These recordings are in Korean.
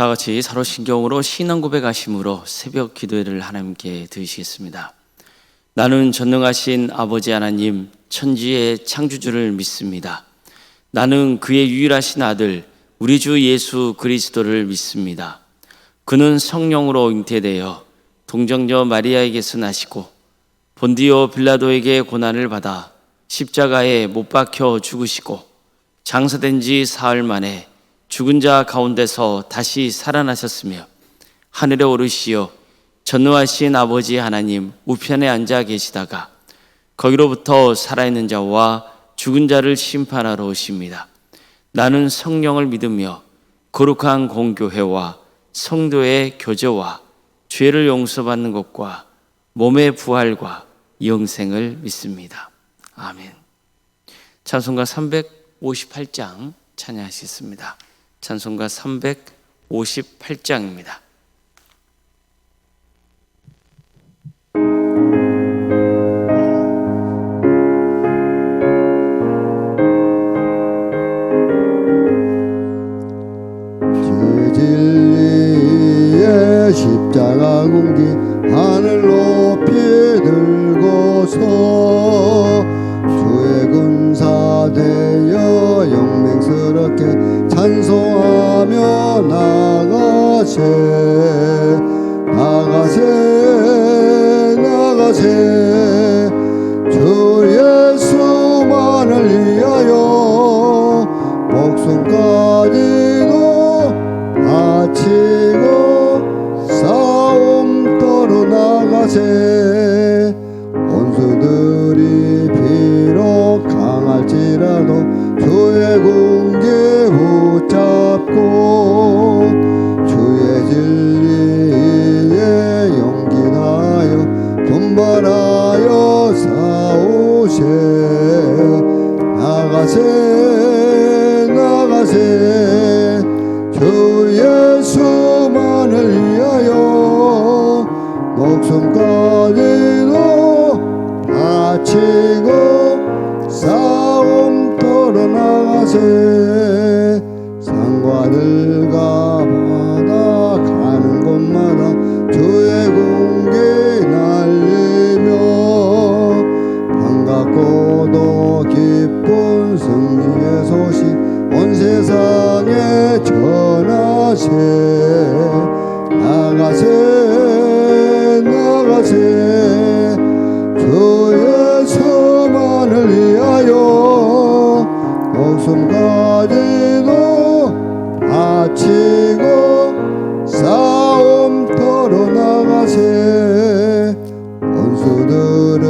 다 같이 사로신경으로 신앙 고백하심으로 새벽 기도회를 하나님께 드리시겠습니다. 나는 전능하신 아버지 하나님, 천지의 창조주를 믿습니다. 나는 그의 유일하신 아들 우리 주 예수 그리스도를 믿습니다. 그는 성령으로 잉태되어 동정녀 마리아에게서 나시고 본디오 빌라도에게 고난을 받아 십자가에 못 박혀 죽으시고 장사된 지 사흘 만에 죽은 자 가운데서 다시 살아나셨으며 하늘에 오르시어 전능하신 아버지 하나님 우편에 앉아 계시다가 거기로부터 살아있는 자와 죽은 자를 심판하러 오십니다. 나는 성령을 믿으며 거룩한 공교회와 성도의 교제와 죄를 용서받는 것과 몸의 부활과 영생을 믿습니다. 아멘. 찬송가 358장 찬양하시겠습니다. 찬송가 358장입니다. 진리의 십자가 공기 하늘 높이 들고서 주의 군사 되어 영맹스럽게 찬송하며 나가세 주 예수만을 위하여 목숨까지도 바치고 싸움터로 나가세 원수들이 비록 강할지라도 주의 군기 붙잡고 주의 진리에 용기하여 분발하여 싸우세 나가세 주 예수만을 위하여 목숨까지도 바치고 싸움터로 나가세 산과들과 바다 가는 곳마다 주의 군기 날리며 반갑고도 기쁜 승리의 소식 온 세상에 전하세 나가세 주 예수만을 위하여 목숨까지도 바치고 싸움터로 나가세 원수들은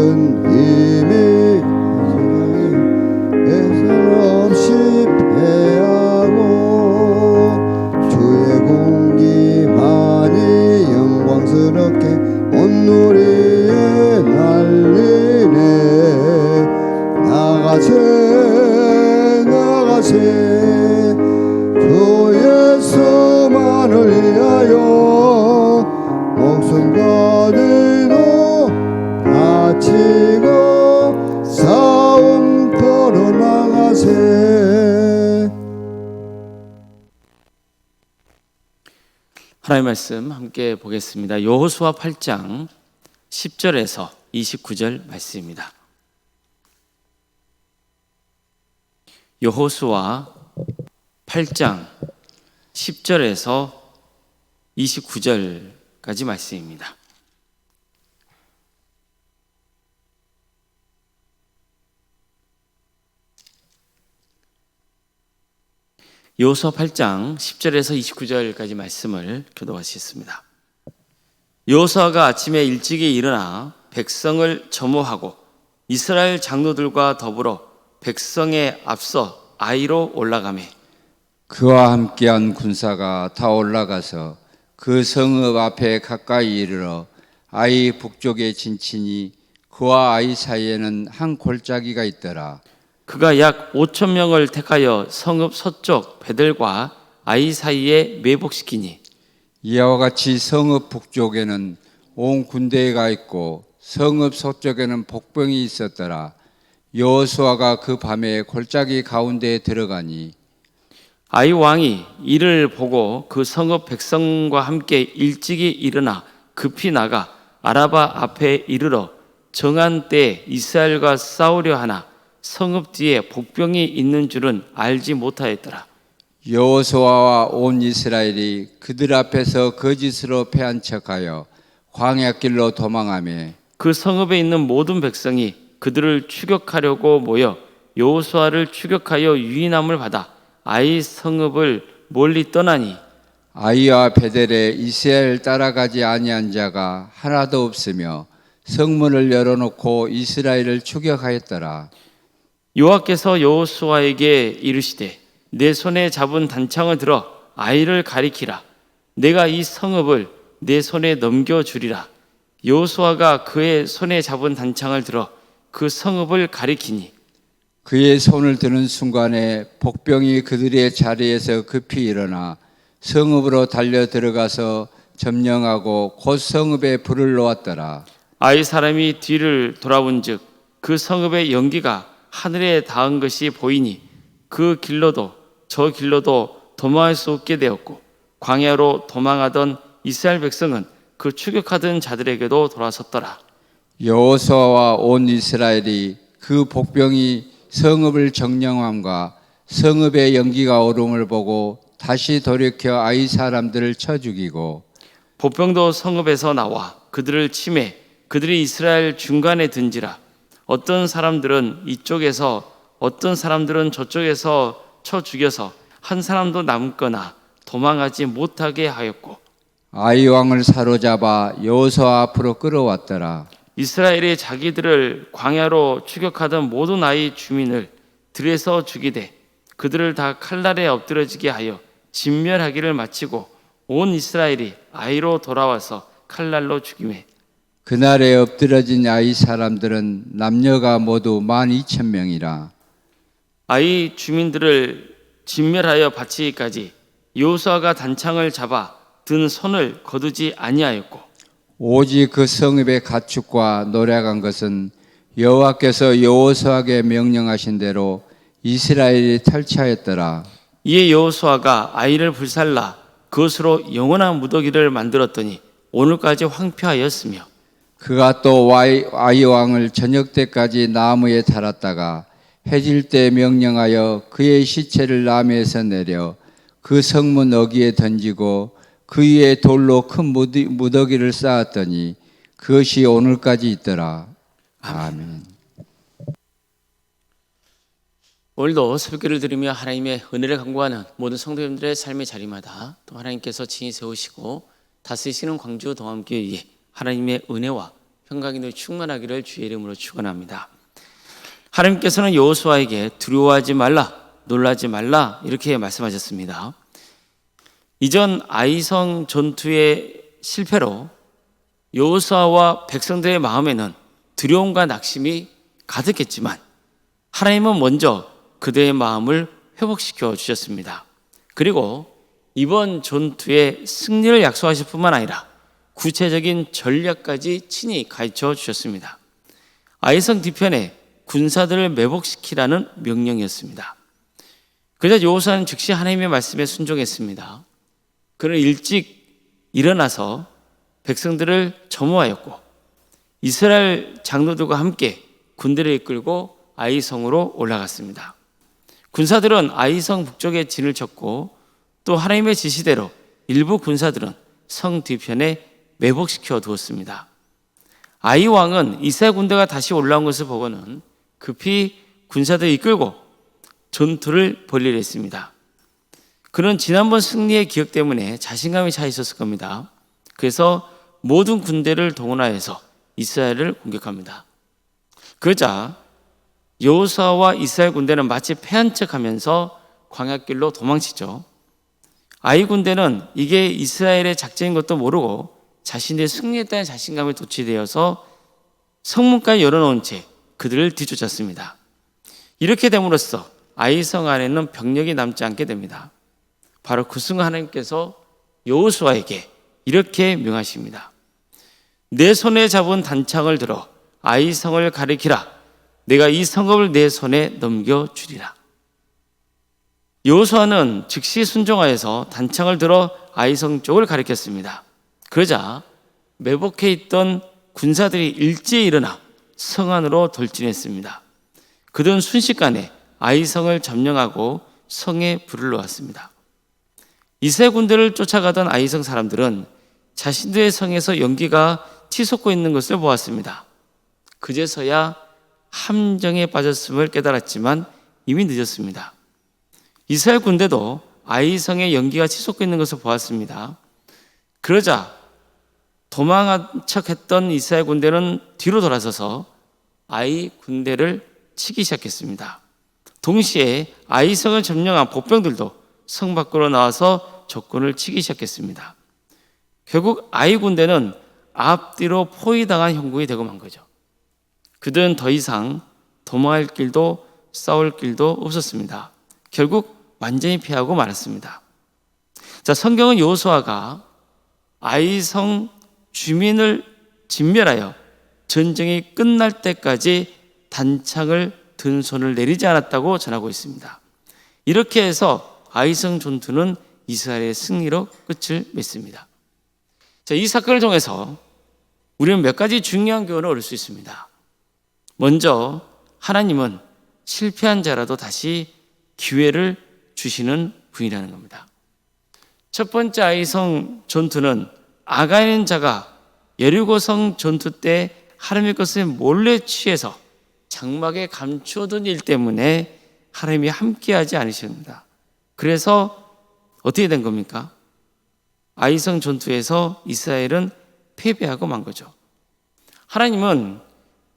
이미 예수 없이 패하고 주의 공기만이 영광스럽게 온 누리에 날리네 나가세 주 예수만을 위하여 목숨까지도 바치고 싸움터로 나가세. 하나님의 말씀 함께 보겠습니다. 여호수아 8장 10절에서 29절 말씀입니다. 여호수아 8장 10절에서 29절까지 말씀입니다. 여호수아 8장 10절에서 29절까지 말씀을 교독하시겠습니다. 여호수아가 아침에 일찍이 일어나 백성을 점호하고 이스라엘 장로들과 더불어 백성에 앞서 아이로 올라가매 그와 함께한 군사가 다 올라가서 그 성읍 앞에 가까이 이르러 아이 북쪽에 진치니 그와 아이 사이에는 한 골짜기가 있더라. 그가 약 5천 명을 택하여 성읍 서쪽 베들과 아이 사이에 매복시키니 이와 같이 성읍 북쪽에는 온 군대가 있고 성읍 서쪽에는 복병이 있었더라. 여호수아가 그 밤에 골짜기 가운데에 들어가니 아이 왕이 이를 보고 그 성읍 백성과 함께 일찍이 일어나 급히 나가 아라바 앞에 이르러 정한 때에 이스라엘과 싸우려 하나 성읍 뒤에 복병이 있는 줄은 알지 못하였더라. 여호수아와 온 이스라엘이 그들 앞에서 거짓으로 패한 척하여 광야길로 도망하며 그 성읍에 있는 모든 백성이 그들을 추격하려고 모여 여호수아를 추격하여 유인함을 받아 아이 성읍을 멀리 떠나니 아이와 베델에 이스라엘 따라가지 아니한 자가 하나도 없으며 성문을 열어놓고 이스라엘을 추격하였더라. 여호와께서 여호수아에게 이르시되 내 손에 잡은 단창을 들어 아이를 가리키라. 내가 이 성읍을 내 손에 넘겨주리라. 여호수아가 그의 손에 잡은 단창을 들어 그 성읍을 가리키니 그의 손을 드는 순간에 복병이 그들의 자리에서 급히 일어나 성읍으로 달려 들어가서 점령하고 곧 성읍에 불을 놓았더라. 아이 사람이 뒤를 돌아본즉 그 성읍의 연기가 하늘에 닿은 것이 보이니 그 길로도 저 길로도 도망할 수 없게 되었고 광야로 도망하던 이스라엘 백성은 그 추격하던 자들에게도 돌아섰더라. 여호수아와 온 이스라엘이 그 복병이 성읍을 점령함과 성읍의 연기가 오름을 보고 다시 돌이켜 아이 사람들을 쳐 죽이고 복병도 성읍에서 나와 그들을 치매 그들이 이스라엘 중간에 든지라. 어떤 사람들은 이쪽에서 어떤 사람들은 저쪽에서 쳐 죽여서 한 사람도 남거나 도망하지 못하게 하였고 아이 왕을 사로잡아 여호수아 앞으로 끌어왔더라. 이스라엘이 자기들을 광야로 추격하던 모든 아이 주민을 들에서 죽이되 그들을 다 칼날에 엎드러지게 하여 진멸하기를 마치고 온 이스라엘이 아이로 돌아와서 칼날로 죽이매 그날에 엎드러진 아이 사람들은 남녀가 모두 12,000명이라. 아이 주민들을 진멸하여 바치기까지 여호수아가 단창을 잡아 든 손을 거두지 아니하였고 오직 그 성읍의 가축과 노래간 것은 여호와께서 여호수아에게 명령하신 대로 이스라엘이 탈취하였더라. 이에 여호수아가 아이를 불살라 그것으로 영원한 무더기를 만들었더니 오늘까지 황폐하였으며 그가 또 아이 왕을 저녁 때까지 나무에 달았다가 해질 때 명령하여 그의 시체를 나무에서 내려 그 성문 어귀에 던지고 그 위에 돌로 큰 무더기를 쌓았더니 그것이 오늘까지 있더라. 아멘. 오늘도 새벽기를 들으며 하나님의 은혜를 간구하는 모든 성도님들의 삶의 자리마다 또 하나님께서 친히 세우시고 다스리시는 광주 동암교회에 하나님의 은혜와 평강이 충만하기를 주의 이름으로 축원합니다. 하나님께서는 여호수아에게 두려워하지 말라, 놀라지 말라 이렇게 말씀하셨습니다. 이전 아이성 전투의 실패로 여호수아와 백성들의 마음에는 두려움과 낙심이 가득했지만 하나님은 먼저 그들의 마음을 회복시켜 주셨습니다. 그리고 이번 전투의 승리를 약속하실 뿐만 아니라 구체적인 전략까지 친히 가르쳐 주셨습니다. 아이성 뒤편에 군사들을 매복시키라는 명령이었습니다. 그러자 여호수아는 즉시 하나님의 말씀에 순종했습니다. 그는 일찍 일어나서 백성들을 점호하였고 이스라엘 장로들과 함께 군대를 이끌고 아이성으로 올라갔습니다. 군사들은 아이성 북쪽에 진을 쳤고 또 하나님의 지시대로 일부 군사들은 성 뒤편에 매복시켜 두었습니다. 아이 왕은 이스라엘 군대가 다시 올라온 것을 보고는 급히 군사들을 이끌고 전투를 벌이려 했습니다. 그는 지난번 승리의 기억 때문에 자신감이 차 있었을 겁니다. 그래서 모든 군대를 동원하여서 이스라엘을 공격합니다. 그러자 여호수아와 이스라엘 군대는 마치 패한 척하면서 광야길로 도망치죠. 아이 군대는 이게 이스라엘의 작전인 것도 모르고 자신의 승리했다는 자신감에 도취되어서 성문까지 열어놓은 채 그들을 뒤쫓았습니다. 이렇게 됨으로써 아이성 안에는 병력이 남지 않게 됩니다. 바로 그 순간 하나님께서 여호수아에게 이렇게 명하십니다. 내 손에 잡은 단창을 들어 아이성을 가리키라. 내가 이 성읍을 내 손에 넘겨주리라. 여호수아는 즉시 순종하여서 단창을 들어 아이성 쪽을 가리켰습니다. 그러자 매복해 있던 군사들이 일제히 일어나 성 안으로 돌진했습니다. 그들은 순식간에 아이성을 점령하고 성에 불을 놓았습니다. 이스라엘 군대를 쫓아가던 아이성 사람들은 자신들의 성에서 연기가 치솟고 있는 것을 보았습니다. 그제서야 함정에 빠졌음을 깨달았지만 이미 늦었습니다. 이스라엘 군대도 아이성의 연기가 치솟고 있는 것을 보았습니다. 그러자 도망한 척했던 이스라엘 군대는 뒤로 돌아서서 아이 군대를 치기 시작했습니다. 동시에 아이성을 점령한 복병들도 성 밖으로 나와서 적군을 치기 시작했습니다. 결국 아이 군대는 앞뒤로 포위당한 형국이 되고 만 거죠. 그들은 더 이상 도망할 길도 싸울 길도 없었습니다. 결국 완전히 패하고 말았습니다. 자, 성경은 여호수아가 아이성 주민을 진멸하여 전쟁이 끝날 때까지 단창을 든 손을 내리지 않았다고 전하고 있습니다. 이렇게 해서 아이성 전투는 이스라엘의 승리로 끝을 맺습니다. 자, 이 사건을 통해서 우리는 몇 가지 중요한 교훈을 얻을 수 있습니다. 먼저 하나님은 실패한 자라도 다시 기회를 주시는 분이라는 겁니다. 첫 번째 아이성 전투는 아가인 자가 여리고성 전투 때 하나님의 것을 몰래 취해서 장막에 감추어둔 일 때문에 하나님이 함께하지 않으십니다. 그래서 어떻게 된 겁니까? 아이성 전투에서 이스라엘은 패배하고 만 거죠. 하나님은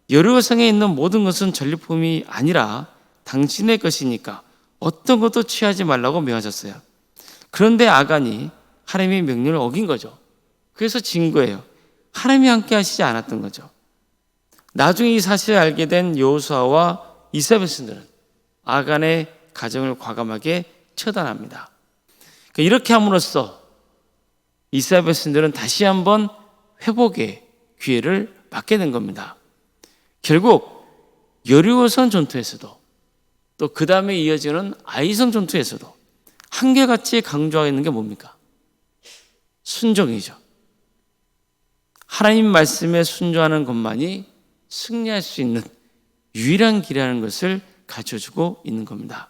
여리고성에 있는 모든 것은 전리품이 아니라 당신의 것이니까 어떤 것도 취하지 말라고 명하셨어요. 그런데 아간이 하나님의 명령을 어긴 거죠. 그래서 진 거예요. 하나님이 함께 하시지 않았던 거죠. 나중에 이 사실을 알게 된 여호수아와 이스라엘 백성들은 아간의 가정을 과감하게 처단합니다. 이렇게 함으로써 이스라엘 백성들은 다시 한번 회복의 기회를 받게 된 겁니다. 결국 여리고성 전투에서도 또 그 다음에 이어지는 아이성 전투에서도 한결같이 강조하고 있는 게 뭡니까? 순종이죠. 하나님 말씀에 순종하는 것만이 승리할 수 있는 유일한 길이라는 것을 가르쳐주고 있는 겁니다.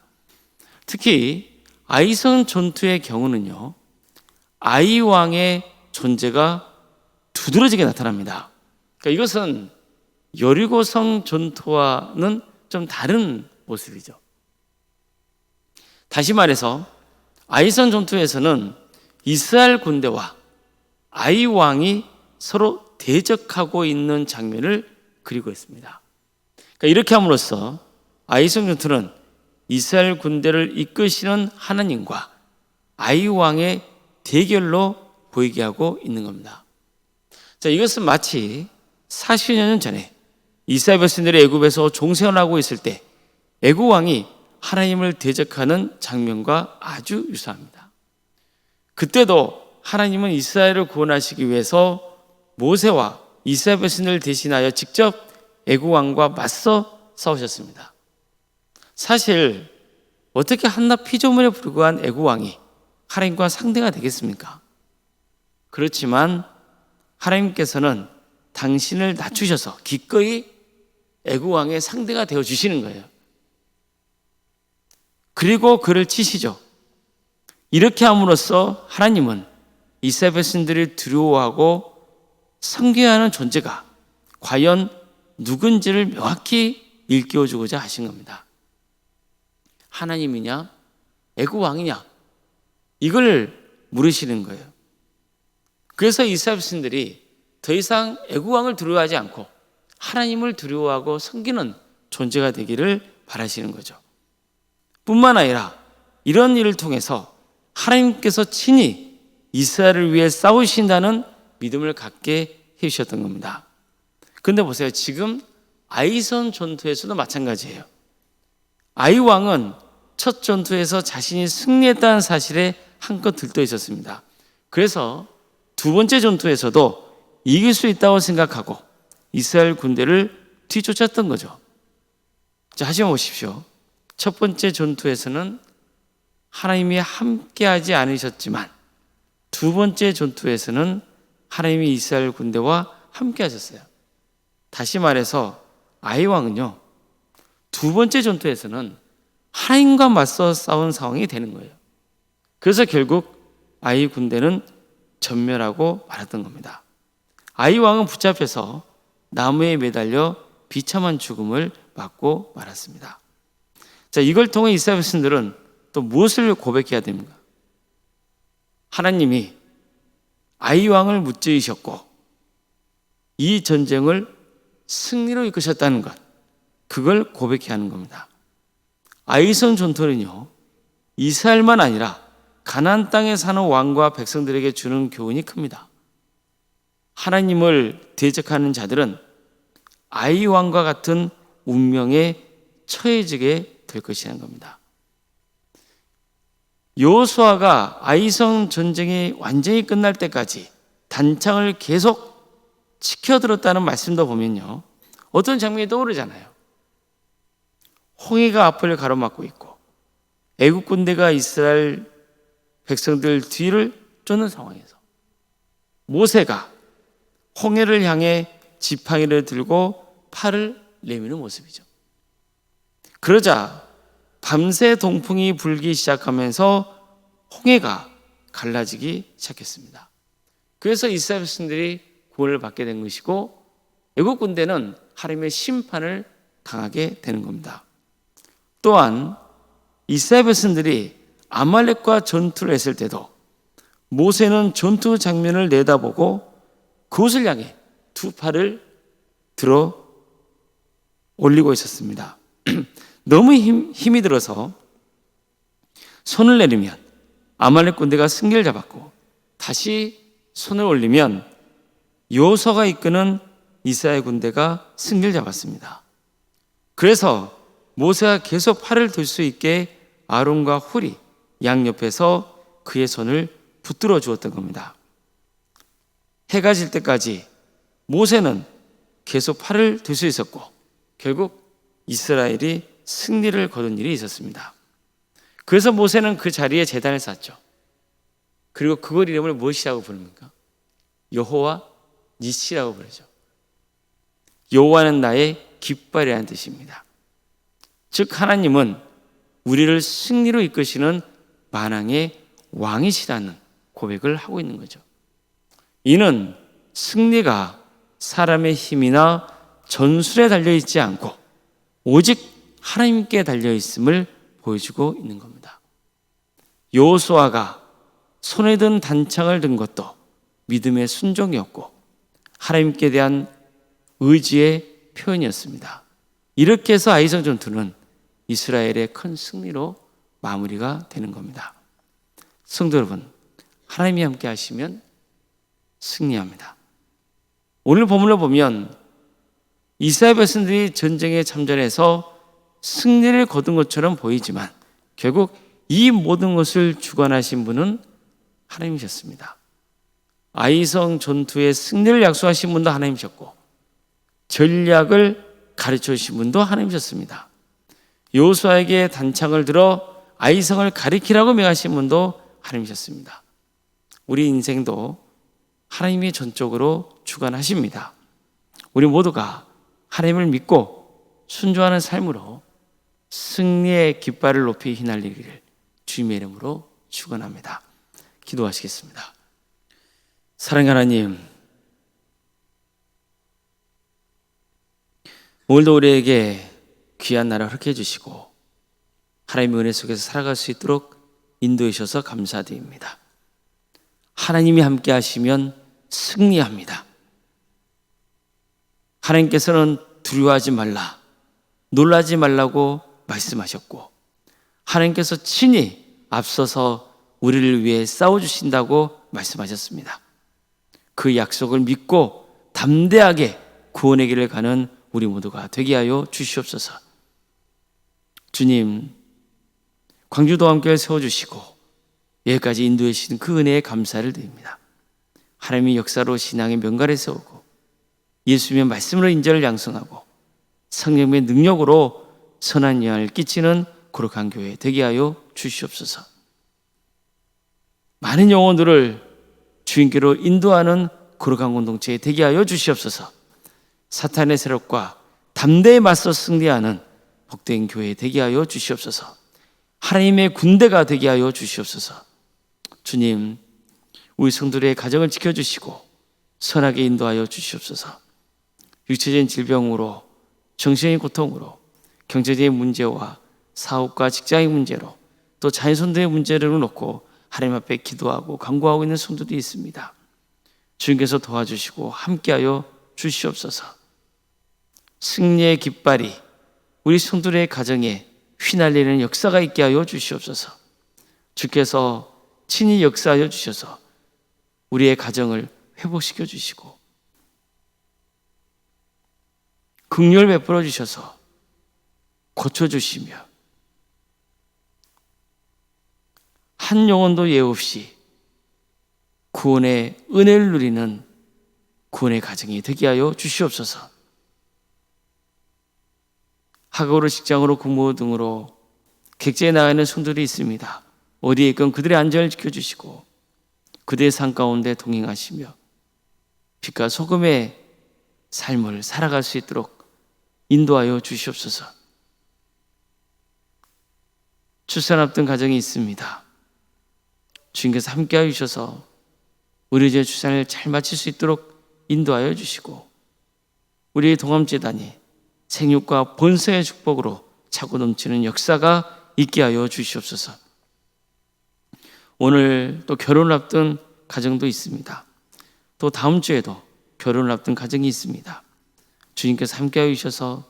특히 아이성 전투의 경우는요, 아이 왕의 존재가 두드러지게 나타납니다. 그러니까 이것은 여리고성 전투와는 좀 다른 모습이죠. 다시 말해서 아이성 전투에서는 이스라엘 군대와 아이 왕이 서로 대적하고 있는 장면을 그리고 있습니다. 그러니까 이렇게 함으로써 아이성 전투는 이스라엘 군대를 이끄시는 하나님과 아이 왕의 대결로 보이게 하고 있는 겁니다. 자, 이것은 마치 40여 년 전에 이스라엘 백성들이 애굽에서 종생을 하고 있을 때 애굽 왕이 하나님을 대적하는 장면과 아주 유사합니다. 그때도 하나님은 이스라엘을 구원하시기 위해서 모세와 이스라엘 백성들을 대신하여 직접 애굽 왕과 맞서 싸우셨습니다. 사실 어떻게 한낱 피조물에 불과한 애굽 왕이 하나님과 상대가 되겠습니까? 그렇지만 하나님께서는 당신을 낮추셔서 기꺼이 애굽 왕의 상대가 되어 주시는 거예요. 그리고 그를 치시죠. 이렇게 함으로써 하나님은 이스라엘 백성들을 두려워하고 섬겨야 하는 존재가 과연 누군지를 명확히 일깨워주고자 하신 겁니다. 하나님이냐 애굽 왕이냐 이걸 물으시는 거예요. 그래서 이스라엘 백성들이 더 이상 애굽 왕을 두려워하지 않고 하나님을 두려워하고 섬기는 존재가 되기를 바라시는 거죠. 뿐만 아니라 이런 일을 통해서 하나님께서 친히 이스라엘을 위해 싸우신다는 믿음을 갖게 해주셨던 겁니다. 그런데 보세요. 지금 아이성 전투에서도 마찬가지예요. 아이 왕은 첫 전투에서 자신이 승리했다는 사실에 한껏 들떠 있었습니다. 그래서 두 번째 전투에서도 이길 수 있다고 생각하고 이스라엘 군대를 뒤쫓았던 거죠. 자, 하시면 보십시오. 첫 번째 전투에서는 하나님이 함께하지 않으셨지만 두 번째 전투에서는 하나님이 이스라엘 군대와 함께하셨어요. 다시 말해서 아이 왕은요, 두 번째 전투에서는 하나님과 맞서 싸운 상황이 되는 거예요. 그래서 결국 아이 군대는 전멸하고 말았던 겁니다. 아이 왕은 붙잡혀서 나무에 매달려 비참한 죽음을 맞고 말았습니다. 자, 이걸 통해 이스라엘 백성들은 또 무엇을 고백해야 됩니까? 하나님이 아이 왕을 무찌르셨고 이 전쟁을 승리로 이끄셨다는 것, 그걸 고백해야 하는 겁니다. 아이성 전투는요, 이스라엘만 아니라 가나안 땅에 사는 왕과 백성들에게 주는 교훈이 큽니다. 하나님을 대적하는 자들은 아이 왕과 같은 운명에 처해지게 될 것이라는 겁니다. 여호수아가 아이성 전쟁이 완전히 끝날 때까지 단창을 계속 지켜들었다는 말씀도 보면요, 어떤 장면이 떠오르잖아요. 홍해가 앞을 가로막고 있고 애국 군대가 이스라엘 백성들 뒤를 쫓는 상황에서 모세가 홍해를 향해 지팡이를 들고 팔을 내미는 모습이죠. 그러자 밤새 동풍이 불기 시작하면서 홍해가 갈라지기 시작했습니다. 그래서 이스라엘 백성들이 구원을 받게 된 것이고 애국 군대는 하나님의 심판을 당하게 되는 겁니다. 또한 이스라엘 백성들이 아말렉과 전투를 했을 때도 모세는 전투 장면을 내다보고 그곳을 향해 두 팔을 들어 올리고 있었습니다. 너무 힘이 들어서 손을 내리면 아말렉 군대가 승기를 잡았고 다시 손을 올리면 여호수아가 이끄는 이스라엘 군대가 승기를 잡았습니다. 그래서 모세가 계속 팔을 들 수 있게 아론과 훌이 양옆에서 그의 손을 붙들어 주었던 겁니다. 해가 질 때까지 모세는 계속 팔을 들 수 있었고 결국 이스라엘이 승리를 거둔 일이 있었습니다. 그래서 모세는 그 자리에 제단을 쌓았죠. 그리고 그걸 이름을 무엇이라고 부릅니까? 여호와 니시라고 부르죠. 여호와는 나의 깃발이라는 뜻입니다. 즉 하나님은 우리를 승리로 이끄시는 만왕의 왕이시라는 고백을 하고 있는 거죠. 이는 승리가 사람의 힘이나 전술에 달려있지 않고 오직 하나님께 달려있음을 보여주고 있는 겁니다. 여호수아가 손에 든 단창을 든 것도 믿음의 순종이었고 하나님께 대한 의지의 표현이었습니다. 이렇게 해서 아이성 전투는 이스라엘의 큰 승리로 마무리가 되는 겁니다. 성도 여러분, 하나님이 함께 하시면 승리합니다. 오늘 본문을 보면 이스라엘 백성들이 전쟁에 참전해서 승리를 거둔 것처럼 보이지만 결국 이 모든 것을 주관하신 분은 하나님이셨습니다. 아이성 전투의 승리를 약속하신 분도 하나님이셨고 전략을 가르쳐 주신 분도 하나님이셨습니다. 여호수아에게 단창을 들어 아이성을 가리키라고 명하신 분도 하나님이셨습니다. 우리 인생도 하나님이 전적으로 주관하십니다. 우리 모두가 하나님을 믿고 순종하는 삶으로 승리의 깃발을 높이 휘날리기를 주님의 이름으로 축원합니다. 기도하시겠습니다. 사랑하는 하나님, 오늘도 우리에게 귀한 나라 허락해 주시고 하나님의 은혜 속에서 살아갈 수 있도록 인도해 주셔서 감사드립니다. 하나님이 함께 하시면 승리합니다. 하나님께서는 두려워하지 말라, 놀라지 말라고 말씀하셨고 하나님께서 친히 앞서서 우리를 위해 싸워주신다고 말씀하셨습니다. 그 약속을 믿고 담대하게 구원의 길을 가는 우리 모두가 되게 하여 주시옵소서. 주님, 광주도 함께 세워주시고 여기까지 인도해 주신 그 은혜에 감사를 드립니다. 하나님의 역사로 신앙의 명가를 세우고 예수님의 말씀으로 인자를 양성하고 성령의 능력으로 선한 영향을 끼치는 거룩한 교회 되게 하여 주시옵소서. 많은 영혼들을 주인께로 인도하는 거룩한 공동체에 되게 하여 주시옵소서. 사탄의 세력과 담대히 맞서 승리하는 복된 교회 되게 하여 주시옵소서. 하나님의 군대가 되게 하여 주시옵소서. 주님, 우리 성도들의 가정을 지켜주시고 선하게 인도하여 주시옵소서. 육체적인 질병으로, 정신적인 고통으로, 경제적인 문제와 사업과 직장의 문제로, 또 자녀손들의 문제를 놓고 하나님 앞에 기도하고 간구하고 있는 성도들이 있습니다. 주님께서 도와주시고 함께하여 주시옵소서. 승리의 깃발이 우리 성도들의 가정에 휘날리는 역사가 있게 하여 주시옵소서. 주께서 친히 역사하여 주셔서 우리의 가정을 회복시켜 주시고 긍휼 베풀어 주셔서 고쳐주시며 한 영혼도 예 없이 구원의 은혜를 누리는 구원의 가정이 되게 하여 주시옵소서. 학업으로 직장으로 근무 등으로 객지에 나가 있는 성도들이 있습니다. 어디에 있건 그들의 안전을 지켜주시고 그들의 삶 가운데 동행하시며 빛과 소금의 삶을 살아갈 수 있도록 인도하여 주시옵소서. 출산 앞둔 가정이 있습니다. 주님께서 함께하여 주셔서 우리 제 출산을 잘 마칠 수 있도록 인도하여 주시고 우리의 동암재단이 생육과 본성의 축복으로 차고 넘치는 역사가 있게 하여 주시옵소서. 오늘 또 결혼을 앞둔 가정도 있습니다. 또 다음 주에도 결혼을 앞둔 가정이 있습니다. 주님께서 함께하여 주셔서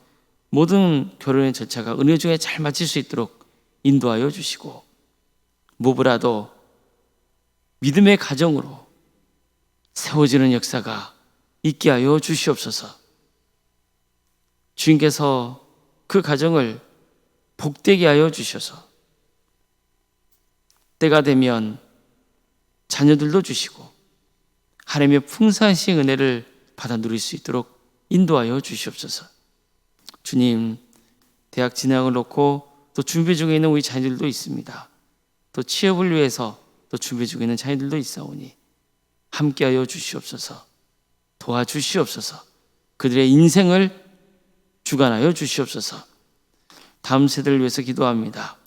모든 결혼의 절차가 은혜 중에 잘 마칠 수 있도록 인도하여 주시고 무엇보다도 믿음의 가정으로 세워지는 역사가 있게 하여 주시옵소서. 주님께서 그 가정을 복되게 하여 주셔서 때가 되면 자녀들도 주시고 하나님의 풍성하신 은혜를 받아 누릴 수 있도록 인도하여 주시옵소서. 주님, 대학 진학을 놓고 또 준비 중에 있는 우리 자녀들도 있습니다. 또 취업을 위해서 또 준비 중에 있는 자녀들도 있사오니 함께하여 주시옵소서. 도와주시옵소서. 그들의 인생을 주관하여 주시옵소서. 다음 세대를 위해서 기도합니다.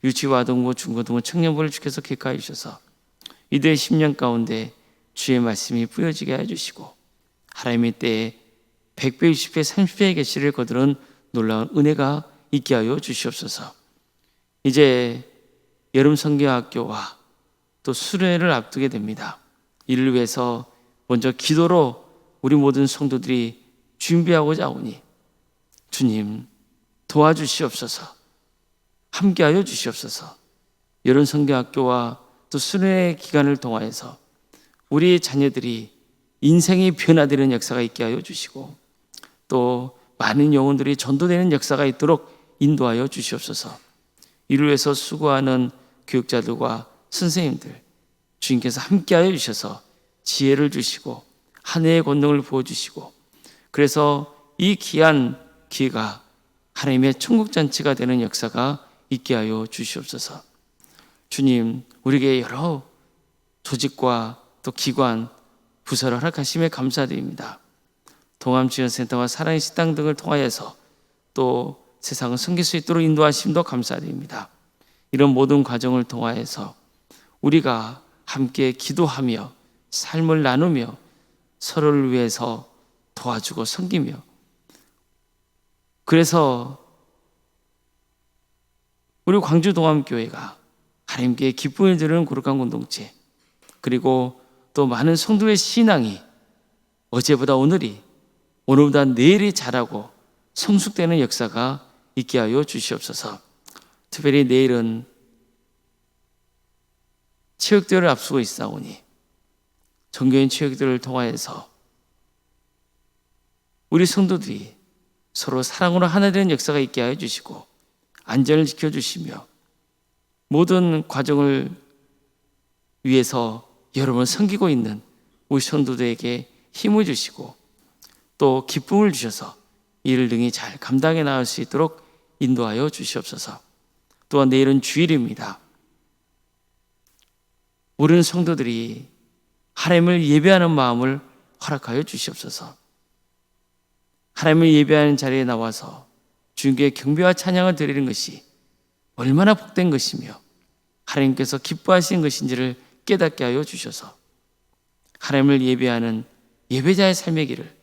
유치와 아동부, 중고등부, 청년부를 주께서 기억하여 주셔서 이들의 10년 가운데 주의 말씀이 뿌려지게 해주시고 하나님의 때에 100배, 60배, 30배의 계시를 거두는 놀라운 은혜가 있게 하여 주시옵소서. 이제 여름 성경학교와 또 수련회를 앞두게 됩니다. 이를 위해서 먼저 기도로 우리 모든 성도들이 준비하고자 하오니 주님 도와주시옵소서. 함께하여 주시옵소서. 여름 성경학교와 또 수련회 기간을 통하여서 우리 자녀들이 인생이 변화되는 역사가 있게 하여 주시고 또 많은 영혼들이 전도되는 역사가 있도록 인도하여 주시옵소서. 이를 위해서 수고하는 교육자들과 선생님들 주님께서 함께하여 주셔서 지혜를 주시고 한 해의 권능을 부어주시고 그래서 이 귀한 기회가 하나님의 천국잔치가 되는 역사가 있게 하여 주시옵소서. 주님, 우리에게 여러 조직과 또 기관, 부서를 허락하심에 감사드립니다. 동암지원센터와 사랑의 식당 등을 통하여서 또 세상을 섬길 수 있도록 인도하심도 감사드립니다. 이런 모든 과정을 통하여서 우리가 함께 기도하며 삶을 나누며 서로를 위해서 도와주고 섬기며 그래서 우리 광주동암교회가 하나님께 기쁨을 드리는 거룩한 공동체 그리고 또 많은 성도의 신앙이 어제보다 오늘이 오늘보다 내일이 자라고 성숙되는 역사가 있게 하여 주시옵소서. 특별히 내일은 체육대회를 앞두고 있사오니 정교인 체육대회를 통하여서 우리 성도들이 서로 사랑으로 하나 되는 역사가 있게 하여 주시고 안전을 지켜주시며 모든 과정을 위해서 여러분을 섬기고 있는 우리 성도들에게 힘을 주시고 또 기쁨을 주셔서 이를 능히 잘 감당해 나갈 수 있도록 인도하여 주시옵소서. 또한 내일은 주일입니다. 모르는 성도들이 하나님을 예배하는 마음을 허락하여 주시옵소서. 하나님을 예배하는 자리에 나와서 주님께 경배와 찬양을 드리는 것이 얼마나 복된 것이며 하나님께서 기뻐하시는 것인지를 깨닫게 하여 주셔서 하나님을 예배하는 예배자의 삶의 길을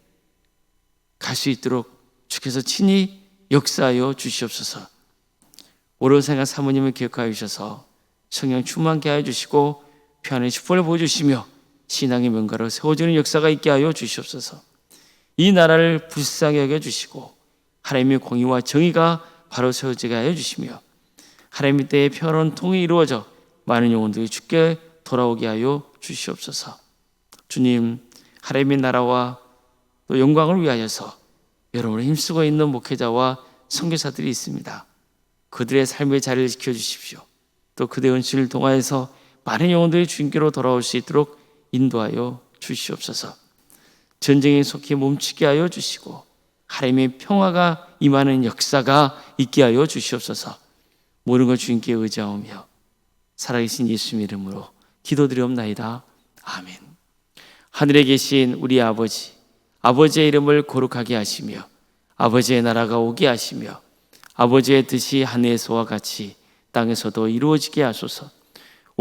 갈 수 있도록 주께서 친히 역사하여 주시옵소서. 오랜 생각 사모님을 기억하여 주셔서 성령 충만케 하여 주시고 평안의 축복을 보여주시며 신앙의 명가로 세워주는 역사가 있게 하여 주시옵소서. 이 나라를 불쌍히 여겨주시고 하나님의 공의와 정의가 바로 세워지게 하여 주시며 하나님의 때에 평화로운 통일이 이루어져 많은 영혼들이 주께 돌아오게 하여 주시옵소서. 주님, 하나님의 나라와 또 영광을 위하여서 여러분을 힘쓰고 있는 목회자와 선교사들이 있습니다. 그들의 삶의 자리를 지켜주십시오. 또 그들의 은총을 통하여서 많은 영혼들이 주님께로 돌아올 수 있도록 인도하여 주시옵소서. 전쟁에 속히 멈추게 하여 주시고 하나님의 평화가 임하는 역사가 있게 하여 주시옵소서. 모든 걸 주님께 의지하오며 살아계신 예수님 이름으로 기도드리옵나이다. 아멘. 하늘에 계신 우리 아버지, 아버지의 이름을 거룩하게 하시며 아버지의 나라가 오게 하시며 아버지의 뜻이 하늘에서와 같이 땅에서도 이루어지게 하소서.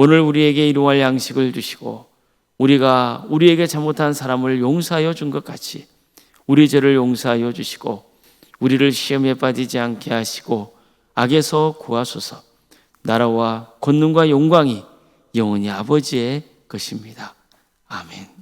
오늘 우리에게 일용할 양식을 주시고 우리가 우리에게 잘못한 사람을 용서하여 준 것 같이 우리 죄를 용서하여 주시고 우리를 시험에 빠지지 않게 하시고 악에서 구하소서. 나라와 권능과 영광이 영원히 아버지의 것입니다. 아멘.